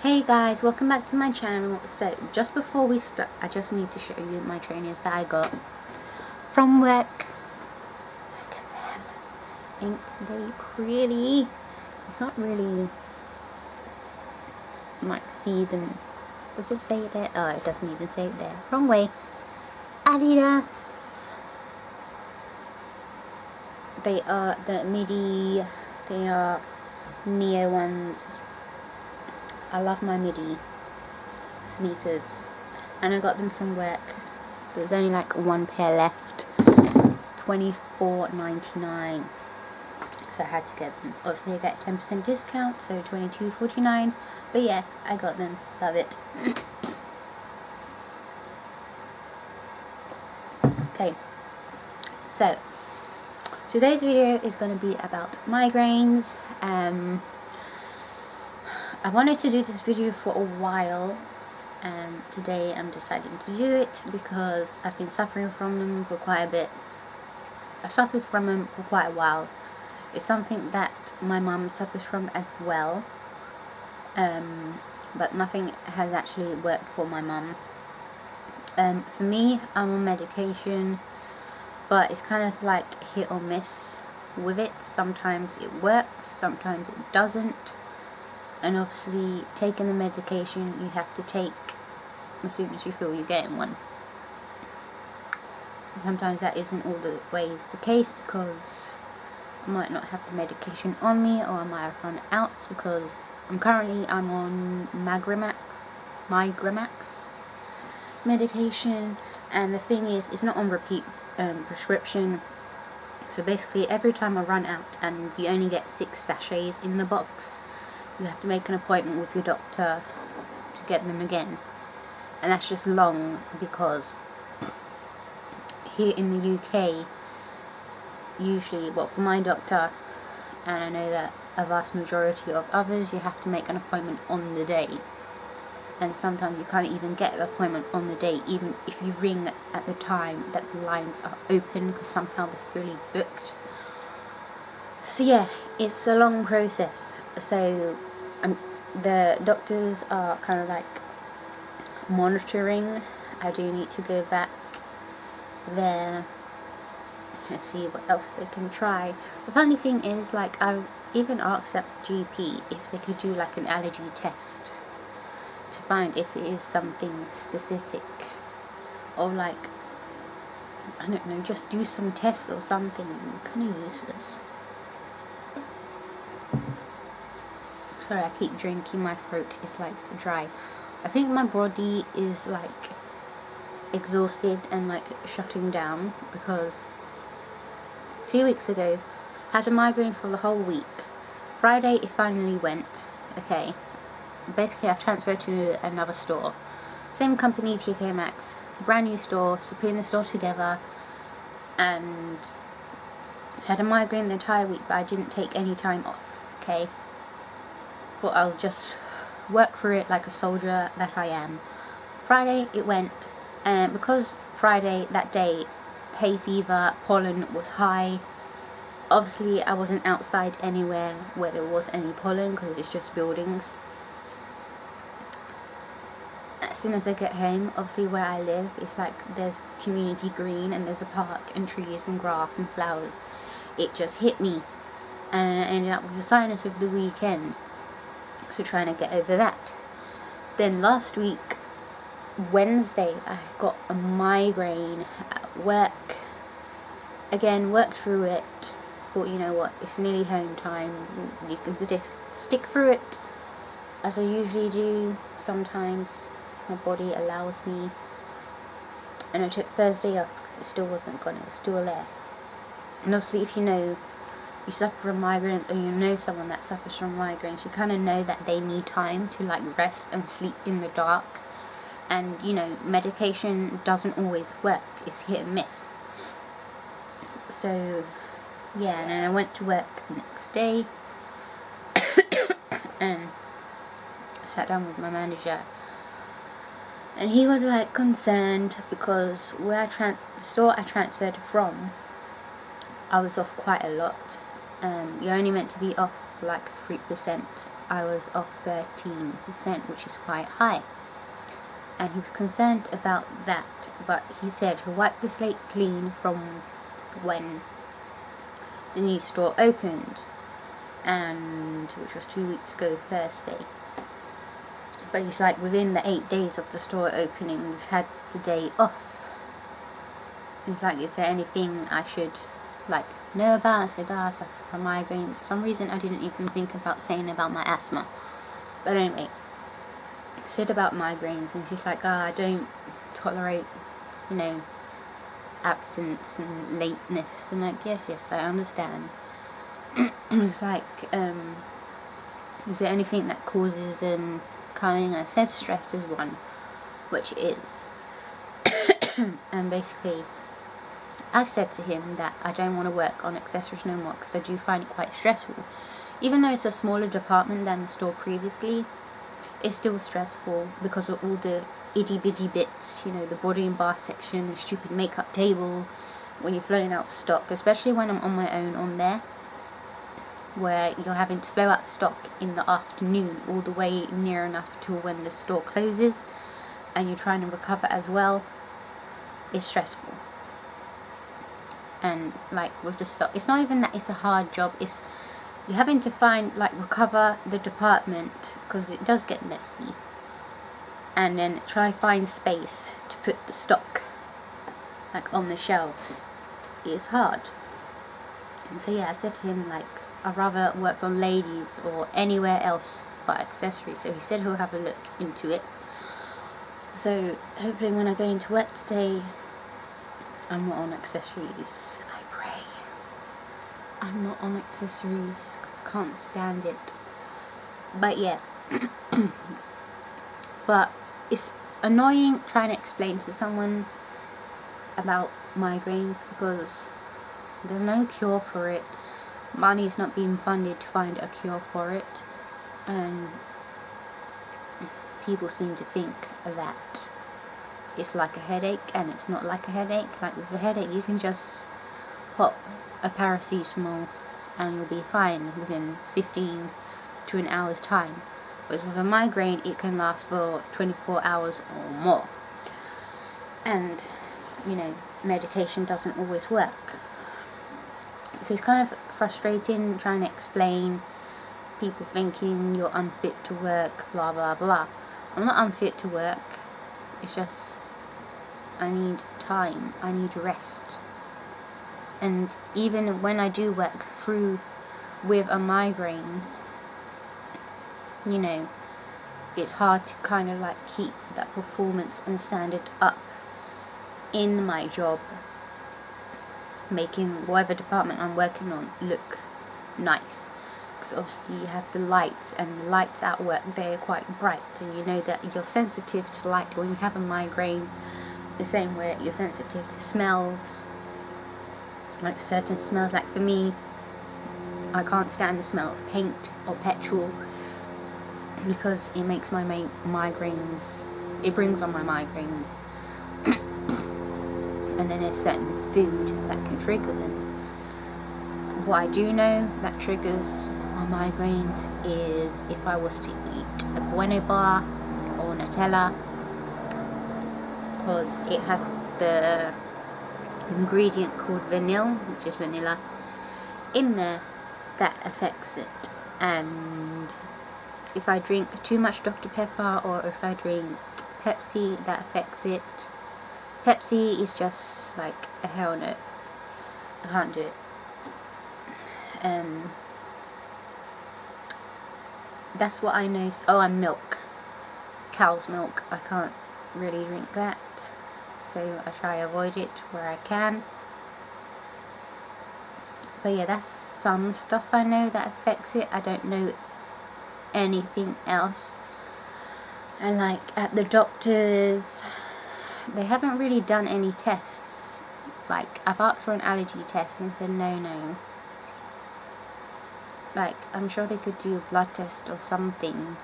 Hey guys, welcome back to my channel. So just before we start, I just need to show you my trainers that I got from work. Look at them. Ain't they pretty? You can't really see them. Does it say it there? Oh, it doesn't even say it there. Wrong way. Adidas. They are the midi. They are Neo ones. I love my midi sneakers, and I got them from work. There's only like one pair left, $24.99, so I had to get them. Obviously I get 10% discount, so $22.49, but yeah, I got them. Love it. Okay, so today's video is going to be about migraines. I wanted to do this video for a while, and today I'm deciding to do it because I've been suffering from them for quite a bit. I've suffered from them for quite a while. It's something that my mum suffers from as well, but nothing has actually worked for my mum. For me, I'm on medication, but it's kind of like hit or miss with it. Sometimes it works, sometimes it doesn't. And obviously, taking the medication you have to take as soon as you feel you're getting one. Sometimes that isn't always the case, because I might not have the medication on me, or I might have run out, because I'm on Migraines medication, and the thing is, it's not on repeat prescription. So basically, every time I run out, and you only get 6 sachets in the box, you have to make an appointment with your doctor to get them again. And that's just long, because here in the UK, usually, well, for my doctor, and I know that a vast majority of others, you have to make an appointment on the day. And sometimes you can't even get the appointment on the day, even if you ring at the time that the lines are open, because somehow they're fully booked. So yeah, it's a long process. So the doctors are kind of like monitoring. I do need to go back there and see what else they can try. The funny thing is, like, I've even asked that GP if they could do like an allergy test to find if it is something specific, or like, I don't know, just do some tests or something. Kind of useless. Sorry, I keep drinking, my throat is like dry. I think my body is like exhausted and like shutting down, because 2 weeks ago I had a migraine for the whole week. Friday it finally went. Okay, basically I've transferred to another store, same company, TK Maxx, brand new store, so putting the store together, and had a migraine the entire week, but I didn't take any time off. Okay, thought I'll just work through it like a soldier that I am. Friday it went, and because Friday, that day, hay fever, pollen was high. Obviously I wasn't outside anywhere where there was any pollen, because it's just buildings. As soon as I get home, obviously where I live, it's like there's community green, and there's a park and trees and grass and flowers. It just hit me, and I ended up with the sinus of the weekend. So trying to get over that. Then last week, Wednesday, I got a migraine at work. Again, worked through it. Thought, you know what, it's nearly home time. You can stick through it, as I usually do sometimes, if my body allows me. And I took Thursday off because it still wasn't gone. It was still there. And obviously, if you suffer from migraines, or you know someone that suffers from migraines, you kind of know that they need time to like rest and sleep in the dark. And you know, medication doesn't always work. It's hit and miss. So yeah, and then I went to work the next day and I sat down with my manager, and he was like concerned, because where the store I transferred from, I was off quite a lot. You're only meant to be off like 3%. I was off 13%, which is quite high. And he was concerned about that, but he said he'll wipe the slate clean from when the new store opened, and which was 2 weeks ago Thursday. But he's like, within the 8 days of the store opening, we've had the day off. He's like, is there anything I should like know about? I said, I suffer from migraines. For some reason I didn't even think about saying about my asthma. But anyway, I said about migraines, and she's like, I don't tolerate, you know, absence and lateness. I'm like, yes, I understand. It's like, is there anything that causes them coming? I said stress is one, which is. And basically I said to him that I don't want to work on accessories no more, because I do find it quite stressful. Even though it's a smaller department than the store previously, it's still stressful because of all the itty bitty bits, you know, the body and bar section, the stupid makeup table, when you're flowing out stock, especially when I'm on my own on there, where you're having to flow out stock in the afternoon all the way near enough to when the store closes, and you're trying to recover as well. It's stressful. And like with the stock, it's not even that it's a hard job, it's you're having to recover the department, because it does get messy, and then try find space to put the stock like on the shelves. It's hard. And so yeah, I said to him, like, I'd rather work on ladies or anywhere else but accessories. So he said he'll have a look into it. So hopefully when I go into work today, I'm not on accessories. I pray I'm not on accessories, because I can't stand it. But yeah. But it's annoying trying to explain to someone about migraines, because there's no cure for it. Money is not being funded to find a cure for it, and people seem to think that it's like a headache, and it's not like a headache. Like with a headache, you can just pop a paracetamol and you'll be fine within 15 to an hour's time. Whereas with a migraine, it can last for 24 hours or more. And, you know, medication doesn't always work. So it's kind of frustrating trying to explain, people thinking you're unfit to work, blah blah blah. I'm not unfit to work, it's just I need time, I need rest. And even when I do work through with a migraine, you know, it's hard to kind of like keep that performance and standard up in my job, making whatever department I'm working on look nice. Because obviously you have the lights, and the lights at work, they're quite bright, and you know that you're sensitive to light when you have a migraine, the same way you're sensitive to smells, like certain smells. Like for me, I can't stand the smell of paint or petrol, because it makes my migraines, it brings on my migraines. And then there's certain food that can trigger them. What I do know that triggers my migraines is if I was to eat a Bueno bar or Nutella, because it has the ingredient called vanilla, which is vanilla, in there that affects it. And if I drink too much Dr. Pepper, or if I drink Pepsi, that affects it. Pepsi is just like a hell no. I can't do it. That's what I know. Oh, and milk. Cow's milk. I can't really drink that. So I try to avoid it where I can. But yeah, that's some stuff I know that affects it. I don't know anything else. And like at the doctors, they haven't really done any tests. Like I've asked for an allergy test and they said no. Like I'm sure they could do a blood test or something,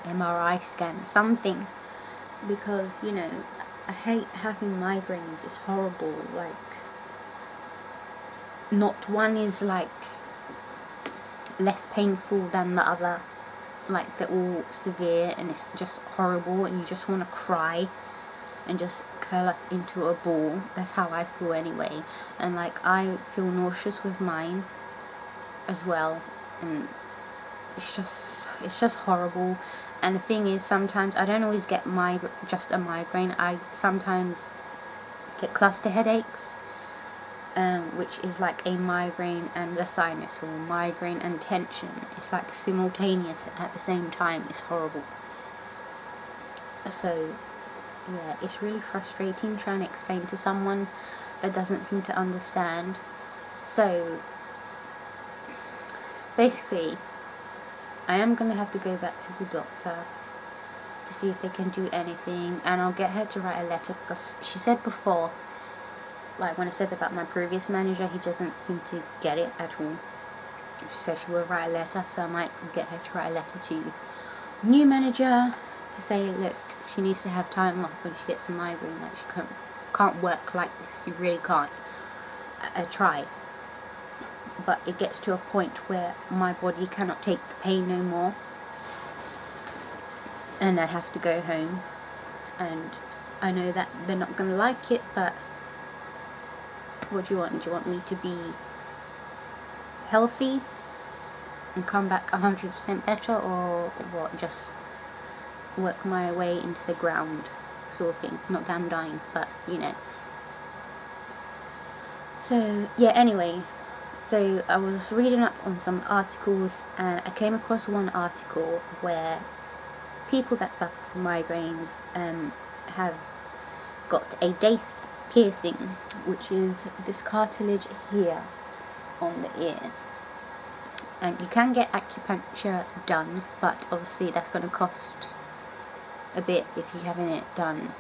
MRI scan, something, because you know I hate having migraines. It's horrible. Like not one is like less painful than the other. Like, they're all severe and it's just horrible and you just want to cry and just curl up into a ball. That's how I feel anyway. And like, I feel nauseous with mine as well, and it's just horrible. And the thing is, sometimes I don't always get just a migraine. I sometimes get cluster headaches, which is like a migraine and a sinus, or migraine and tension. It's like simultaneous at the same time. It's horrible. So yeah, it's really frustrating trying to explain to someone that doesn't seem to understand. So basically, I am going to have to go back to the doctor to see if they can do anything, and I'll get her to write a letter, because she said before, like when I said about my previous manager, he doesn't seem to get it at all. She said she will write a letter, so I might get her to write a letter to new manager to say, look, she needs to have time off when she gets a migraine. Like, she can't work like this. You really can't. I try, but it gets to a point where my body cannot take the pain no more, and I have to go home. And I know that they're not going to like it, but what do you want? Do you want me to be healthy and come back 100% better, or what? Just work my way into the ground sort of thing. Not that I'm dying, but you know. So yeah, anyway, so I was reading up on some articles, and I came across one article where people that suffer from migraines have got a date piercing, which is this cartilage here on the ear. And you can get acupuncture done, but obviously that's going to cost a bit if you're having it done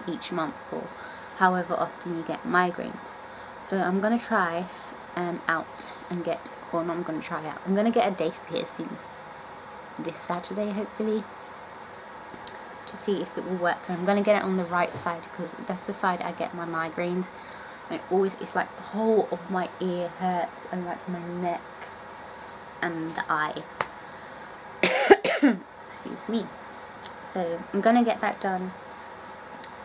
each month or however often you get migraines. So I'm going to try out and get, well, not I'm going to try out, I'm going to get a date piercing this Saturday, hopefully, to see if it will work. And I'm going to get it on the right side, because that's the side I get my migraines. And it's like the whole of my ear hurts, and like my neck and the eye. Excuse me. So I'm gonna get that done,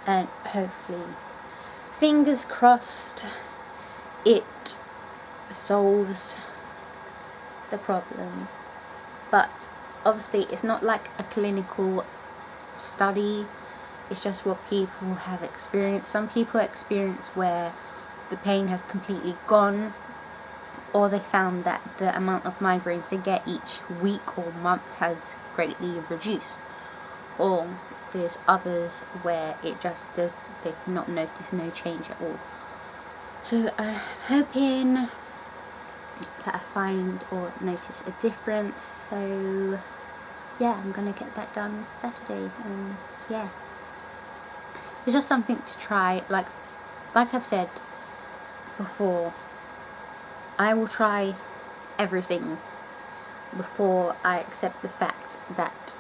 and hopefully, fingers crossed, it solves the problem. But obviously it's not like a clinical study, it's just what people have experienced. Some people experience where the pain has completely gone, or they found that the amount of migraines they get each week or month has greatly reduced. Or there's others where it just they've not noticed no change at all. So I'm hoping that I find or notice a difference. So yeah, I'm gonna get that done Saturday, and yeah, it's just something to try. Like I've said before, I will try everything before I accept the fact that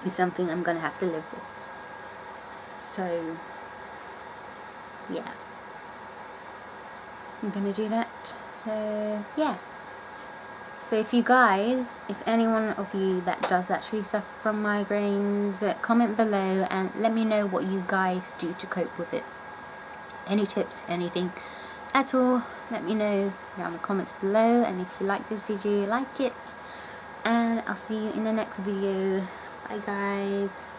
it's something I'm going to have to live with. So yeah, I'm going to do that. So yeah, so if anyone of you that does actually suffer from migraines, comment below and let me know what you guys do to cope with it. Any tips, anything at all, let me know down in the comments below. And if you like this video, like it, and I'll see you in the next video. Bye guys.